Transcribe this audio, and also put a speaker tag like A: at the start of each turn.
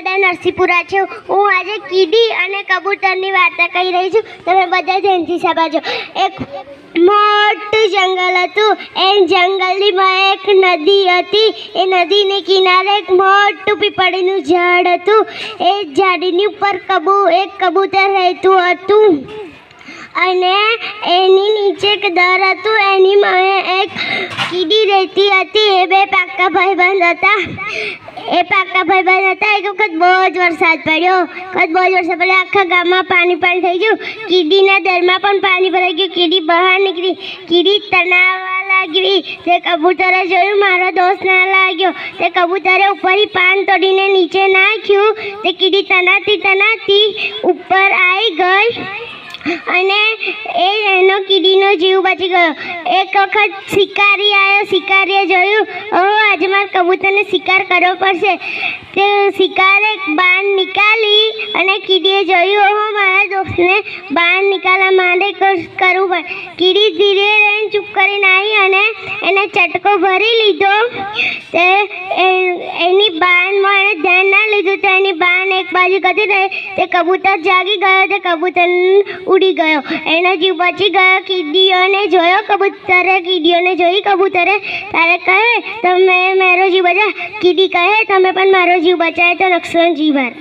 A: બધા નરસિંહપુરા છો। હું આજે કીડી અને કબૂતરની વાર્તા કહી રહી છું। તમે બધા ધ્યાનથી સાંભળજો। એક મોટું જંગલ હતું। એ જંગલમાં એક નદી હતી। એ નદીને કિનારે એક મોટું પીપળીનું ઝાડ હતું। એ ઝાડની ઉપર એક કબૂતર રહેતું હતું અને એની નીચે એક દર હતું। એની માએ એક કીડી રહેતી હતી। એ બે પાક્કા ભાઈબંધ હતા। એક વખત બહુ જ વરસાદ પડ્યો। આખા ગામમાં પાણી થઈ ગયું। કીડીના દરમાં પણ પાણી ભરાઈ ગયું। કીડી બહાર નીકળી। કીડી તણાવવા લાગી। તે કબૂતરે જોયું મારો દોસ્ત ના લાગ્યો। તે કબૂતરે ઉપરથી પાન તોડીને નીચે નાખ્યું। તે કીડી તણાતી ઉપર આવી ગઈ અને એનો કીડીનો જીવ બચી ગયો। એક વખત શિકારી આવ્યો। શિકારીએ જોયું આજે મારે કબૂતરને શિકાર કરવો પડશે। તે શિકારે બાણ નીકાળી અને કીડીએ જોયું મારા દોસ્તને બાણ નીકાળવા માટે કરવું પડે। કીડી ધીરે રહીને ચૂપ કરીને આવી અને એને ચટકો ભરી લીધો। તે એની બાણમાં એને ધ્યાન ના લીધું તો એની બાણ એક બાજુ ગતી રહી। તે કબૂતર જાગી ગયો। તે કબૂતર ઉડી ગયો। એનો જીવ બચી ગયો। કીડીઓને જોયો કબૂતરે તારે કહે તમે મારો જીવ બચાવ। કીડી કહે તમે પણ મારો જીવ બચાવે તો લક્ષ્મણજી ભાર।